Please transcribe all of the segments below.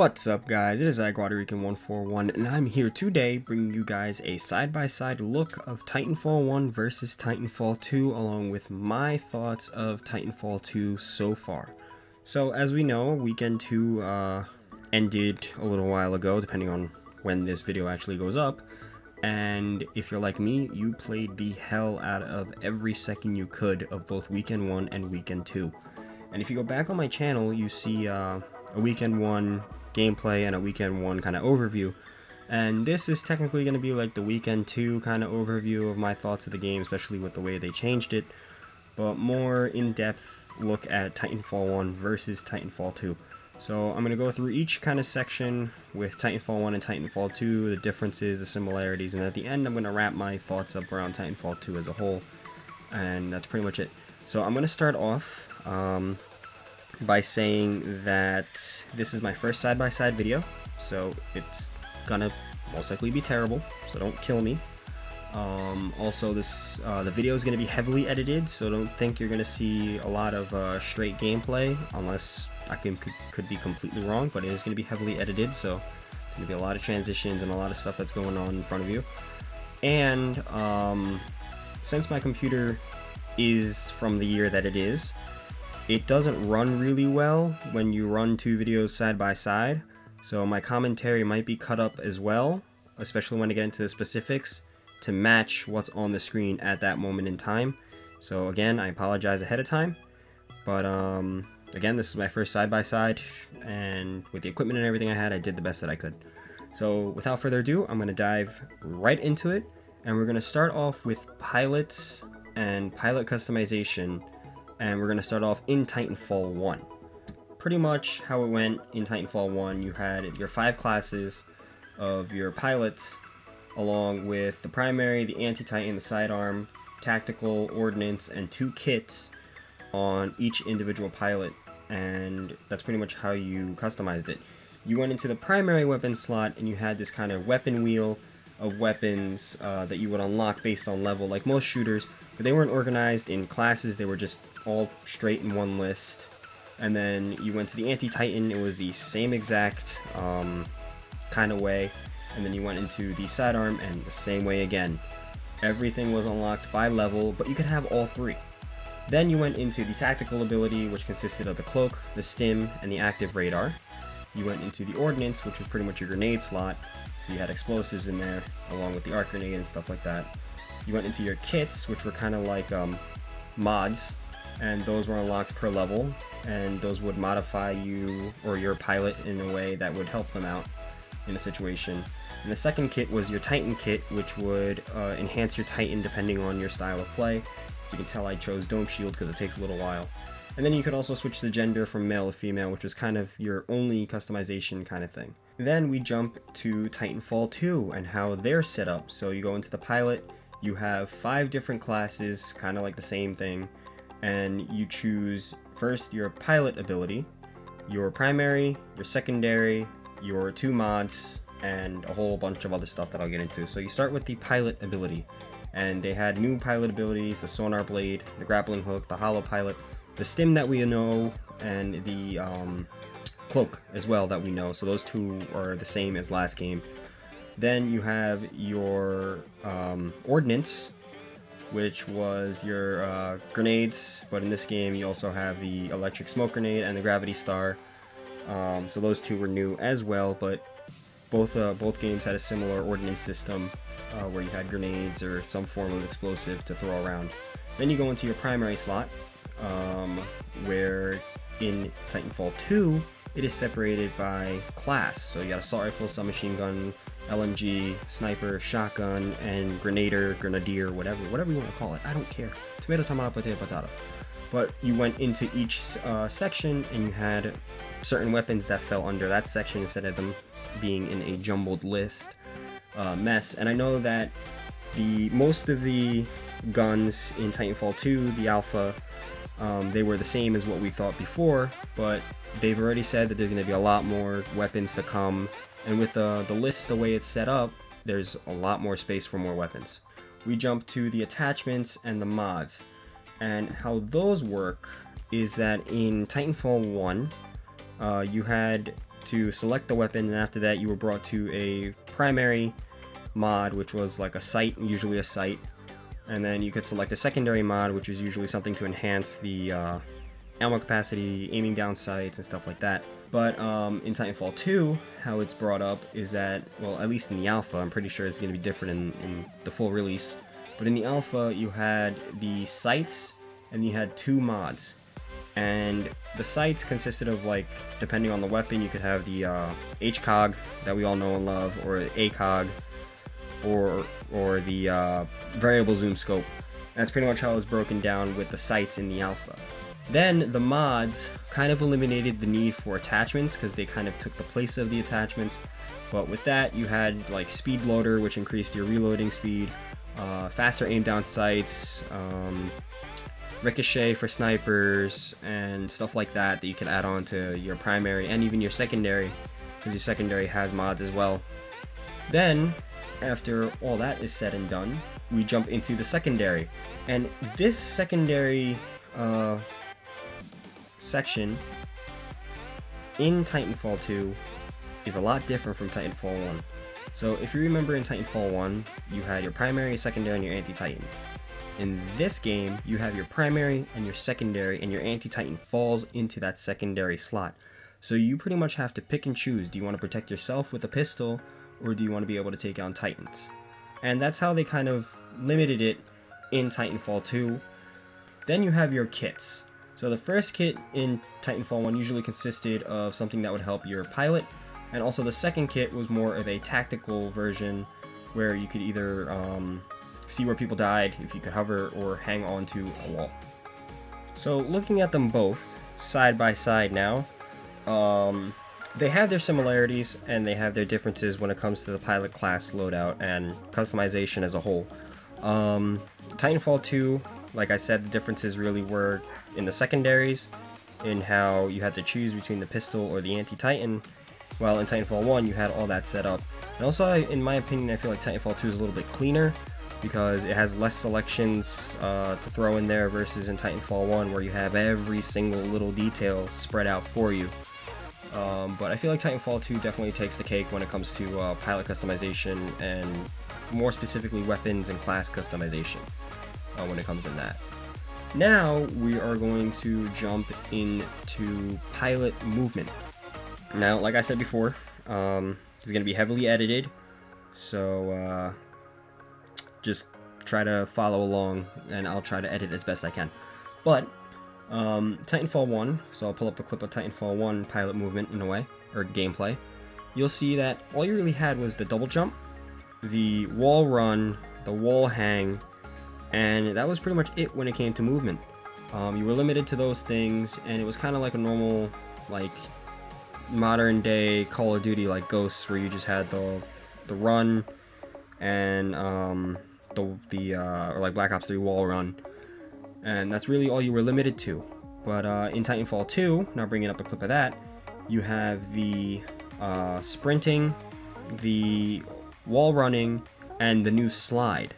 What's up, guys? It is iGuadarican141 and I'm here today bringing you guys a side-by-side look of Titanfall 1 versus Titanfall 2 along with my thoughts of Titanfall 2 so far. So as we know, Weekend 2 ended a little while ago, depending on when this video actually goes up, and if you're like me, you played the hell out of every second you could of both Weekend 1 and Weekend 2. And if you go back on my channel, you see a Weekend 1 gameplay and a Weekend 1 kind of overview, and this is technically going to be like the Weekend 2 kind of overview of my thoughts of the game, especially with the way they changed it, but more in-depth look at Titanfall 1 versus Titanfall 2. So I'm going to go through each kind of section with Titanfall 1 and Titanfall 2, the differences, the similarities, and at the end I'm going to wrap my thoughts up around Titanfall 2 as a whole, and that's pretty much it. So I'm going to start off by saying that this is my first side-by-side video, so it's gonna most likely be terrible, so don't kill me. Also, the video is gonna be heavily edited, so don't think you're gonna see a lot of straight gameplay, unless I could be completely wrong, but it is gonna be heavily edited, so there's gonna be a lot of transitions and a lot of stuff that's going on in front of you. And since my computer is from the year that it is, it doesn't run really well when you run two videos side by side, so my commentary might be cut up as well, especially when I get into the specifics, to match what's on the screen at that moment in time. So again, I apologize ahead of time, but again, this is my first side by side, and with the equipment and everything I had, I did the best that I could. So without further ado, I'm going to dive right into it, and we're going to start off with pilots and pilot customization. And we're going to start off in Titanfall 1. Pretty much how it went in Titanfall 1, you had your 5 classes of your pilots, along with the primary, the anti-titan, the sidearm, tactical, ordnance, and 2 kits on each individual pilot. And that's pretty much how you customized it. You went into the primary weapon slot and you had this kind of weapon wheel of weapons that you would unlock based on level, like most shooters, but they weren't organized in classes, they were just all straight in one list. And then you went to the anti-titan, it was the same exact kind of way, and then you went into the sidearm and the same way again. Everything was unlocked by level, but you could have all 3. Then you went into the tactical ability, which consisted of the cloak, the stim, and the active radar. You went into the ordnance, which was pretty much your grenade slot, so you had explosives in there along with the arc grenade and stuff like that. You went into your kits, which were kind of like mods, and those were unlocked per level, and those would modify you or your pilot in a way that would help them out in a situation. And the second kit was your Titan kit, which would enhance your Titan depending on your style of play. So you can tell I chose Dome Shield because it takes a little while. And then you could also switch the gender from male to female, which was kind of your only customization kind of thing. Then we jump to Titanfall 2 and how they're set up. So you go into the pilot, you have 5 different classes, kind of like the same thing, and you choose first your pilot ability, your primary, your secondary, your 2 mods, and a whole bunch of other stuff that I'll get into. So you start with the pilot ability, and they had new pilot abilities, the sonar blade, the grappling hook, the hollow pilot, the stim that we know, and the cloak as well that we know. So those 2 are the same as last game. Then you have your ordnance, which was your grenades, but in this game you also have the electric smoke grenade and the gravity star. So those 2 were new as well, but both games had a similar ordnance system where you had grenades or some form of explosive to throw around. Then you go into your primary slot, where in Titanfall 2 it is separated by class. So you got assault rifle, submachine gun, LMG, sniper, shotgun, and grenadier, whatever you want to call it. I don't care. Tomato, tomato, potato, potato. But you went into each section and you had certain weapons that fell under that section instead of them being in a jumbled list mess. And I know that most of the guns in Titanfall 2, the alpha, they were the same as what we thought before, but they've already said that there's going to be a lot more weapons to come, and with the list the way it's set up, there's a lot more space for more weapons. We jump to the attachments and the mods, and how those work is that in Titanfall 1, you had to select the weapon, and after that you were brought to a primary mod, which was like a sight, usually a sight, and then you could select a secondary mod, which is usually something to enhance the ammo capacity, aiming down sights, and stuff like that. But in Titanfall 2, how it's brought up is that, well, at least in the alpha, I'm pretty sure it's going to be different in the full release, but in the alpha you had the sights and you had 2 mods. And the sights consisted of, like, depending on the weapon, you could have the HCOG that we all know and love, or ACOG, or the variable zoom scope. That's pretty much how it was broken down with the sights in the alpha. Then the mods kind of eliminated the need for attachments because they kind of took the place of the attachments. But with that, you had like speed loader, which increased your reloading speed, faster aim down sights, ricochet for snipers, and stuff like that that you can add on to your primary and even your secondary, because your secondary has mods as well. Then, after all that is said and done, we jump into the secondary. And this secondary section in Titanfall 2 is a lot different from Titanfall 1. So if you remember in Titanfall 1, you had your primary, secondary, and your anti-Titan. In this game, you have your primary and your secondary, and your anti-Titan falls into that secondary slot. So you pretty much have to pick and choose. Do you want to protect yourself with a pistol, or do you want to be able to take on Titans? And that's how they kind of limited it in Titanfall 2. Then you have your kits. So the first kit in Titanfall 1 usually consisted of something that would help your pilot, and also the second kit was more of a tactical version where you could either see where people died if you could hover, or hang on to a wall. So looking at them both side by side now, they have their similarities and they have their differences when it comes to the pilot class loadout and customization as a whole. Titanfall 2, like I said, the differences really were in the secondaries, in how you had to choose between the pistol or the anti-Titan, while in Titanfall 1 you had all that set up. And also, in my opinion, I feel like Titanfall 2 is a little bit cleaner, because it has less selections to throw in there versus in Titanfall 1 where you have every single little detail spread out for you. But I feel like Titanfall 2 definitely takes the cake when it comes to pilot customization, and more specifically weapons and class customization when it comes in that. Now we are going to jump into pilot movement. Now, like I said before, it's going to be heavily edited, so just try to follow along, and I'll try to edit as best I can. But Titanfall 1, so I'll pull up a clip of Titanfall 1 pilot movement in a way, or gameplay. You'll see that all you really had was the double jump, the wall run, the wall hang, and that was pretty much it when it came to movement. You were limited to those things, and it was kind of like a normal, like, modern day Call of Duty like Ghosts, where you just had the run and or like Black Ops 3 wall run, and that's really all you were limited to. But in Titanfall 2, now bringing up a clip of that, you have the sprinting, the wall running, and the new slide,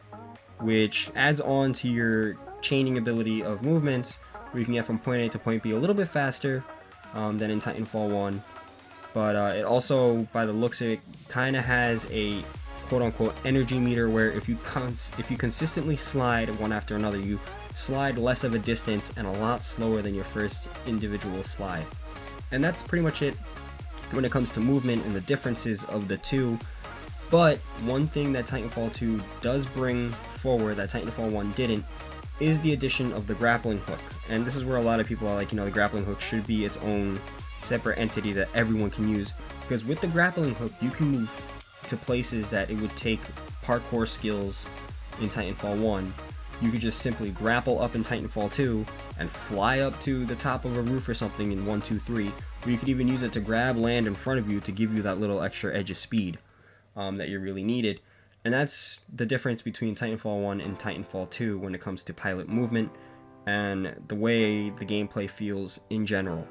which adds on to your chaining ability of movements, where you can get from point A to point B a little bit faster than in Titanfall 1. But it also, by the looks of it, kind of has a quote-unquote energy meter, where if you consistently slide one after another, you slide less of a distance and a lot slower than your first individual slide. And that's pretty much it when it comes to movement and the differences of the two. But one thing that Titanfall 2 does bring forward that Titanfall 1 didn't is the addition of the grappling hook. And this is where a lot of people are like, the grappling hook should be its own separate entity that everyone can use, because with the grappling hook you can move to places that it would take parkour skills in Titanfall 1. You could just simply grapple up in Titanfall 2 and fly up to the top of a roof or something in 1, 2, 3, or you could even use it to grab land in front of you to give you that little extra edge of speed that you really needed. And that's the difference between Titanfall 1 and Titanfall 2 when it comes to pilot movement and the way the gameplay feels in general.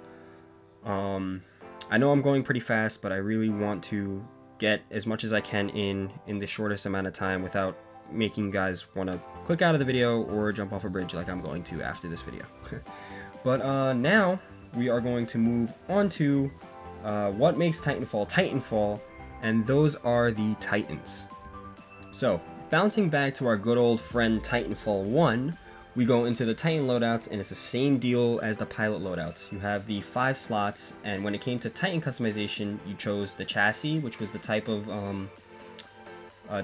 I know I'm going pretty fast, but I really want to get as much as I can in the shortest amount of time without making you guys want to click out of the video or jump off a bridge like I'm going to after this video. But now we are going to move on to what makes Titanfall Titanfall, and those are the Titans. So, bouncing back to our good old friend Titanfall 1, we go into the Titan loadouts, and it's the same deal as the pilot loadouts. You have the 5 slots, and when it came to Titan customization, you chose the chassis, which was the type of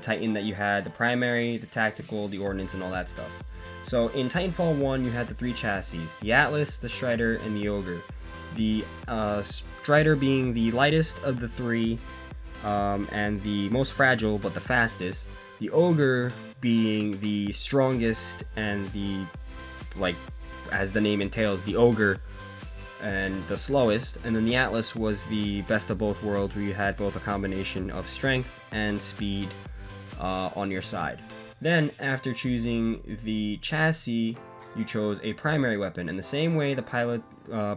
Titan that you had, the primary, the tactical, the ordnance, and all that stuff. So in Titanfall 1, you had the 3 chassis, the Atlas, the Strider, and the Ogre. The Strider being the lightest of the 3, and the most fragile, but the fastest. The Ogre being the strongest and the, like, as the name entails, the Ogre and the slowest. And then the Atlas was the best of both worlds, where you had both a combination of strength and speed on your side. Then, after choosing the chassis, you chose a primary weapon. And the same way the pilot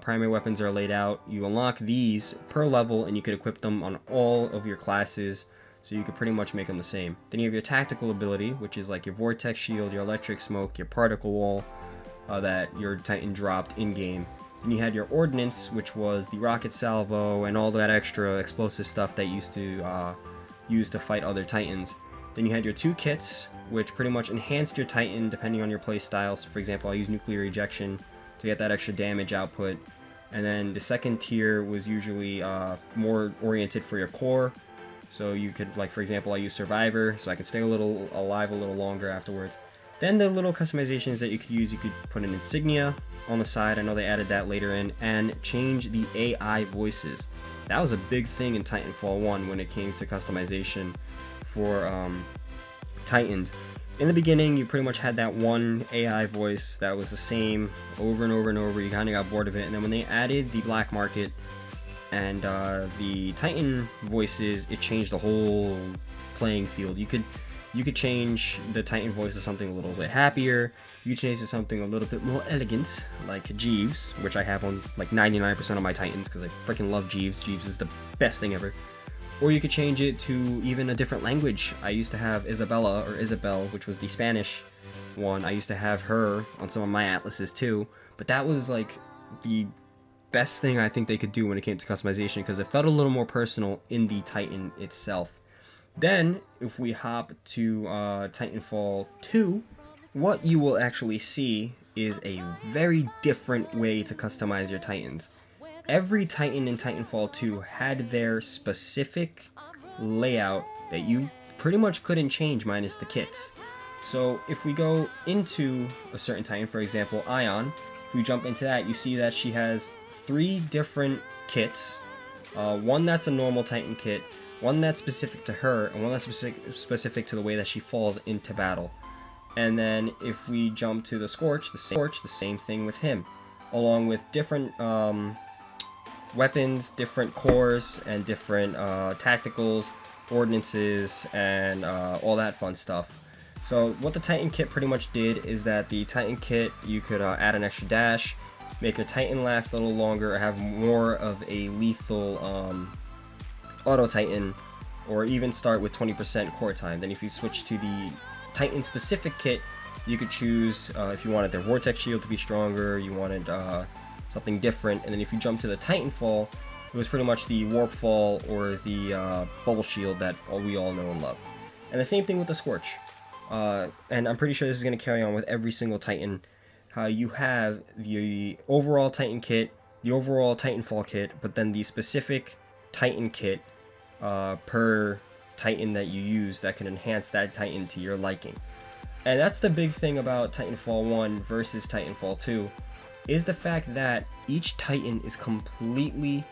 primary weapons are laid out, you unlock these per level, and you could equip them on all of your classes, so you could pretty much make them the same. Then you have your tactical ability, which is like your vortex shield, your electric smoke, your particle wall that your Titan dropped in-game. And you had your ordnance, which was the rocket salvo and all that extra explosive stuff that you used to use to fight other Titans. Then you had your 2 kits, which pretty much enhanced your Titan depending on your playstyle. So for example, I use nuclear ejection to get that extra damage output. And then the second tier was usually more oriented for your core. So you could, like, for example, I use Survivor, so I can stay alive a little longer afterwards. Then the little customizations that you could use, you could put an insignia on the side, I know they added that later in, and change the AI voices. That was a big thing in Titanfall 1 when it came to customization for Titans. In the beginning, you pretty much had that one AI voice that was the same over and over and over. You kind of got bored of it, and then when they added the black market and the Titan voices, it changed the whole playing field. You could change the Titan voice to something a little bit happier. You could change it to something a little bit more elegant, like Jeeves, which I have on like 99% of my Titans because I freaking love Jeeves. Jeeves is the best thing ever. Or you could change it to even a different language. I used to have Isabella, or Isabel, which was the Spanish one. I used to have her on some of my atlases too, but that was like the best thing I think they could do when it came to customization, because it felt a little more personal in the Titan itself. Then, if we hop to Titanfall 2, what you will actually see is a very different way to customize your Titans. Every Titan in Titanfall 2 had their specific layout that you pretty much couldn't change minus the kits. So if we go into a certain Titan, for example Ion, if we jump into that, you see that she has 3 different kits. One that's a normal Titan kit, one that's specific to her, and one that's specific to the way that she falls into battle. And then if we jump to the Scorch, the same thing with him, along with different weapons, different cores, and different tacticals, ordinances, and all that fun stuff. So what the Titan kit pretty much did is that the Titan kit, you could add an extra dash, make your Titan last a little longer, or have more of a lethal auto Titan, or even start with 20% core time. Then if you switch to the Titan specific kit, you could choose if you wanted their vortex shield to be stronger, you wanted something different. And then if you jump to the Titanfall, it was pretty much the warp fall or the bubble shield that we all know and love. And the same thing with the Scorch. And I'm pretty sure this is going to carry on with every single Titan. You have the overall Titan kit, the overall Titanfall kit, but then the specific Titan kit per Titan that you use that can enhance that Titan to your liking. And that's the big thing about Titanfall 1 versus Titanfall 2, is the fact that each Titan is completely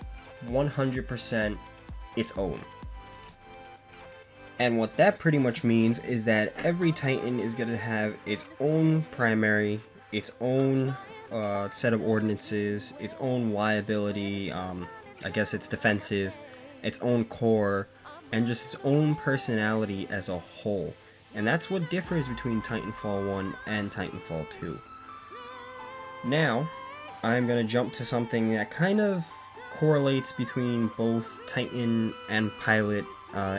100% its own. And what that pretty much means is that every Titan is going to have its own primary, its own set of ordinances, its own Y ability, I guess it's defensive, its own core, and just its own personality as a whole. And that's what differs between Titanfall 1 and Titanfall 2. Now, I'm going to jump to something that kind of correlates between both Titan and pilot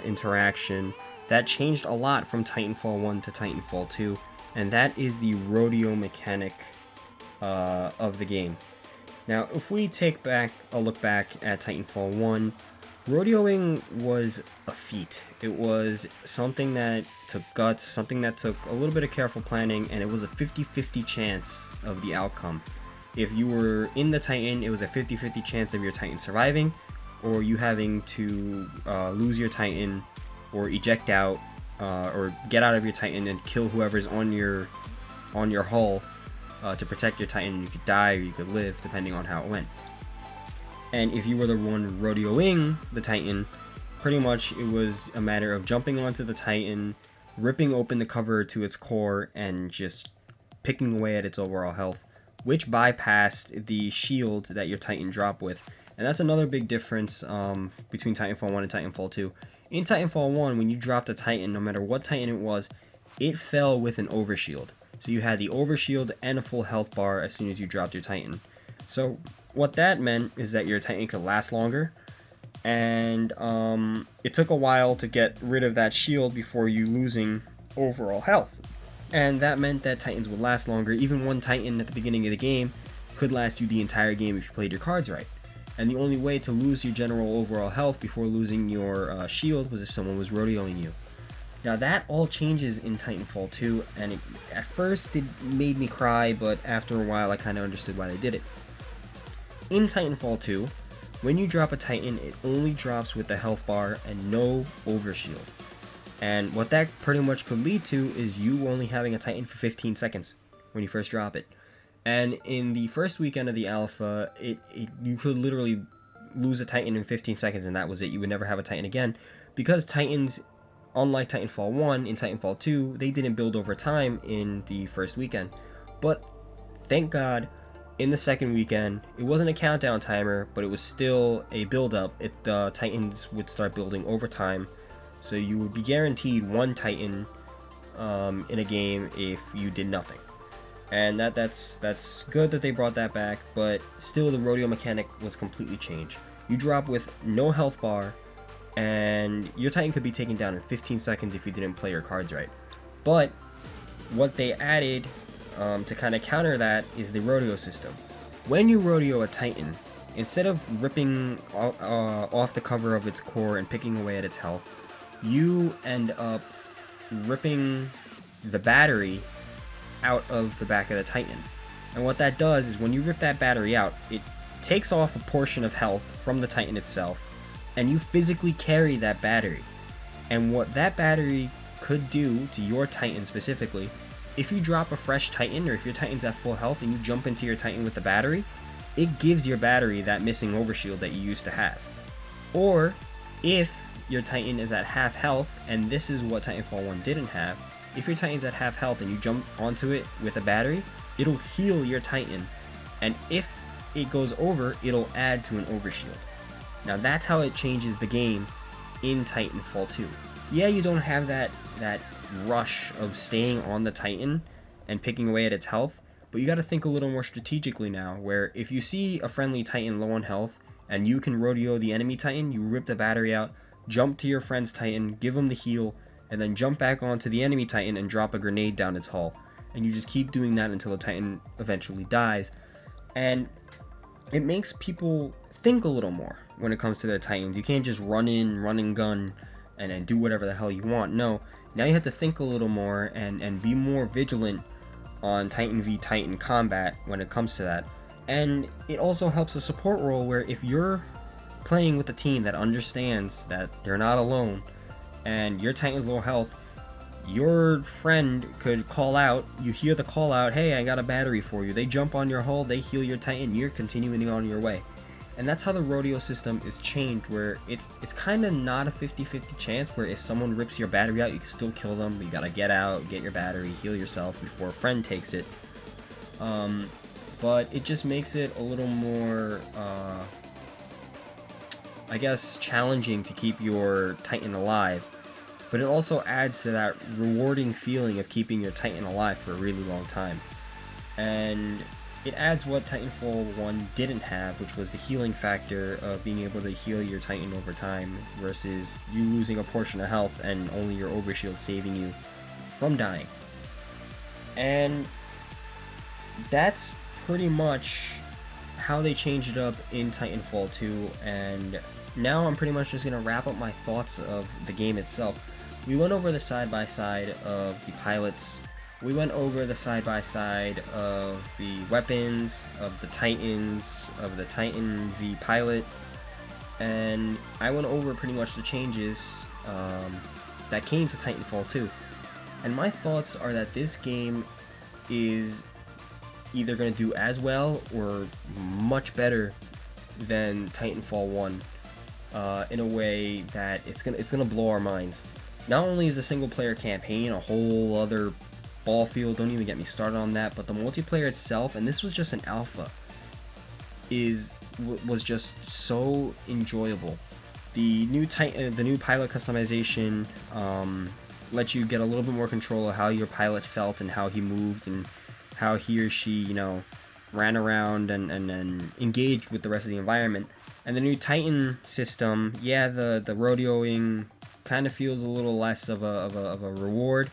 interaction that changed a lot from Titanfall 1 to Titanfall 2, and that is the rodeo mechanic of the game. Now, if we take a look back at Titanfall 1, rodeoing was a feat. It was something that took guts, something that took a little bit of careful planning, and it was a 50-50 chance of the outcome. If you were in the Titan, it was a 50-50 chance of your Titan surviving, or you having to lose your Titan, or eject out, or get out of your Titan and kill whoever's on your hull to protect your Titan. You could die or you could live, depending on how it went. And if you were the one rodeoing the Titan, pretty much it was a matter of jumping onto the Titan, ripping open the cover to its core, and just picking away at its overall health, which bypassed the shield that your Titan dropped with. And that's another big difference between Titanfall 1 and Titanfall 2. In Titanfall 1, when you dropped a Titan, no matter what Titan it was, it fell with an overshield. So you had the overshield and a full health bar as soon as you dropped your Titan. So what that meant is that your Titan could last longer, and it took a while to get rid of that shield before you losing overall health. And that meant that Titans would last longer. Even one Titan at the beginning of the game could last you the entire game if you played your cards right. And the only way to lose your general overall health before losing your shield was if someone was rodeoing you. Now that all changes in Titanfall 2, and at first it made me cry, but after a while I kind of understood why they did it. In Titanfall 2, when you drop a Titan, it only drops with the health bar and no overshield. And what that pretty much could lead to is you only having a Titan for 15 seconds when you first drop it. And in the first weekend of the alpha, you could literally lose a Titan in 15 seconds and that was it. You would never have a Titan again, because Titans, unlike Titanfall 1, in Titanfall 2, they didn't build over time in the first weekend. But thank God, in the second weekend, it wasn't a countdown timer, but it was still a build-up. The Titans would start building over time, so you would be guaranteed one Titan in a game if you did nothing. And that's good that they brought that back, but still the rodeo mechanic was completely changed. You drop with no health bar, and your Titan could be taken down in 15 seconds if you didn't play your cards right. But what they added to kind of counter that is the rodeo system. When you rodeo a Titan, instead of ripping off the cover of its core and picking away at its health, you end up ripping the battery out of the back of the Titan. And what that does is when you rip that battery out, it takes off a portion of health from the Titan itself, and you physically carry that battery. And what that battery could do to your Titan specifically, if you drop a fresh Titan, or if your Titan's at full health and you jump into your Titan with the battery, it gives your battery that missing overshield that you used to have. Or if your Titan is at half health, and this is what Titanfall 1 didn't have, if your Titan's at half health and you jump onto it with a battery, it'll heal your Titan, and if it goes over, it'll add to an overshield. Now that's how it changes the game in Titanfall 2. Yeah, you don't have that rush of staying on the Titan and picking away at its health, but you gotta think a little more strategically now, where if you see a friendly Titan low on health and you can rodeo the enemy Titan, you rip the battery out, jump to your friend's Titan, give him the heal, and then jump back onto the enemy Titan and drop a grenade down its hull. And you just keep doing that until the Titan eventually dies. And it makes people think a little more when it comes to their Titans. You can't just run and gun and do whatever the hell you want. No, now you have to think a little more and be more vigilant on Titan v Titan combat when it comes to that. And it also helps a support role where if you're playing with a team that understands that they're not alone and your Titan's low health, your friend could call out, you hear the call out, hey, I got a battery for you. They jump on your hull, they heal your Titan, you're continuing on your way. And that's how the rodeo system is changed, where it's kind of not a 50-50 chance, where if someone rips your battery out, you can still kill them, but you gotta get out, get your battery, heal yourself before a friend takes it. But it just makes it a little more, I guess, challenging to keep your Titan alive. But it also adds to that rewarding feeling of keeping your Titan alive for a really long time. And it adds what Titanfall 1 didn't have, which was the healing factor of being able to heal your Titan over time versus you losing a portion of health and only your overshield saving you from dying. And that's pretty much how they changed it up in Titanfall 2, and now I'm pretty much just going to wrap up my thoughts of the game itself. We went over the side-by-side of the pilots, we went over the side-by-side of the weapons, of the Titans, of the Titan v pilot, and I went over pretty much the changes that came to Titanfall 2. And my thoughts are that this game is either going to do as well or much better than Titanfall 1 in a way that it's gonna blow our minds. Not only is the single player campaign a whole other ball field, don't even get me started on that, but the multiplayer itself, and this was just an alpha, was just so enjoyable. The new pilot customization lets you get a little bit more control of how your pilot felt and how he moved and how he or she, you know, ran around and engaged with the rest of the environment. And the new Titan system, yeah, the rodeoing kind of feels a little less of a reward,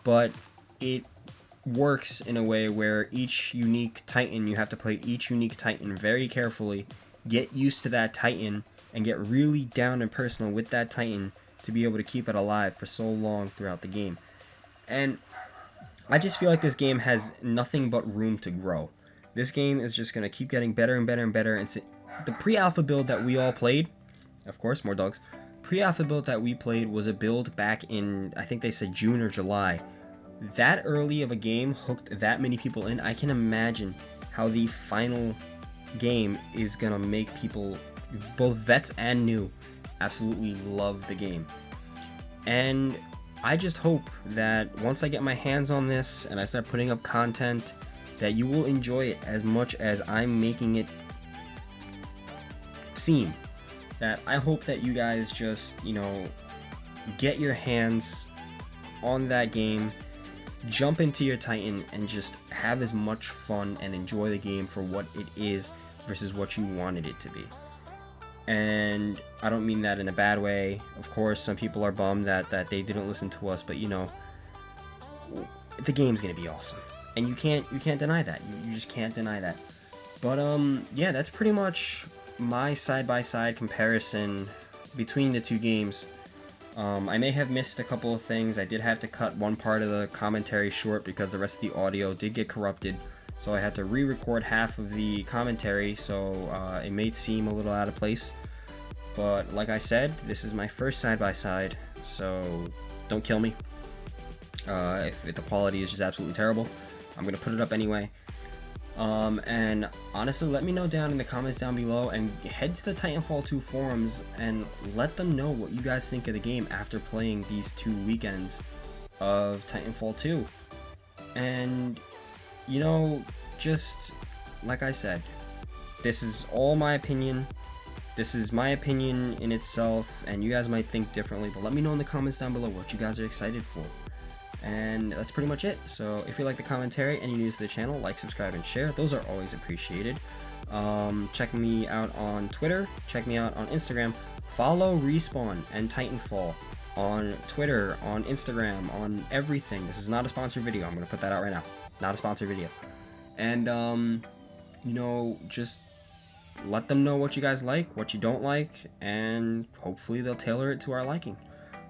but it works in a way where each unique Titan, you have to play each unique Titan very carefully, get used to that Titan, and get really down and personal with that Titan to be able to keep it alive for so long throughout the game. And I just feel like this game has nothing but room to grow. This game is just going to keep getting better and better and better. And the pre-alpha build that we all played, of course, more dogs, pre-alpha build that we played was a build back in, I think they said June or July. That early of a game hooked that many people in. I can imagine how the final game is going to make people, both vets and new, absolutely love the game. And I just hope that once I get my hands on this and I start putting up content, that you will enjoy it as much as I'm making it seem. That I hope that you guys just, you know, get your hands on that game, jump into your Titan, and just have as much fun and enjoy the game for what it is versus what you wanted it to be. And I don't mean that in a bad way. Of course, some people are bummed that they didn't listen to us, but you know, the game's gonna be awesome, and you can't deny that. You just can't deny that. But yeah, that's pretty much my side-by-side comparison between the two games. I may have missed a couple of things. I did have to cut one part of the commentary short because the rest of the audio did get corrupted. So I had to re-record half of the commentary, so it may seem a little out of place. But like I said, this is my first side-by-side, so don't kill me. If the quality is just absolutely terrible, I'm going to put it up anyway. And honestly, let me know down in the comments down below, and head to the Titanfall 2 forums and let them know what you guys think of the game after playing these 2 weekends of Titanfall 2. And you know, just like I said, this is all my opinion. This is my opinion in itself, and you guys might think differently, but let me know in the comments down below what you guys are excited for. And that's pretty much it. So if you like the commentary and you're new to the channel, like, subscribe, and share. Those are always appreciated. Check me out on Twitter. Check me out on Instagram. Follow Respawn and Titanfall on Twitter, on Instagram, on everything. This is not a sponsored video. I'm going to put that out right now. Not a sponsored video. And, you know, just let them know what you guys like, what you don't like, and hopefully they'll tailor it to our liking.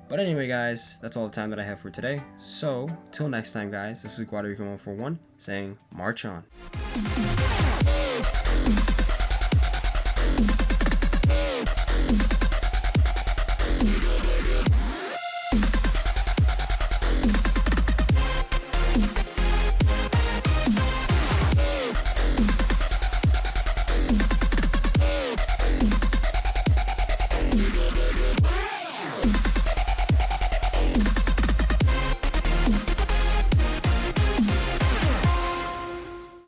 But anyway, guys, that's all the time that I have for today. So, till next time, guys, this is Guadarican141 saying, march on.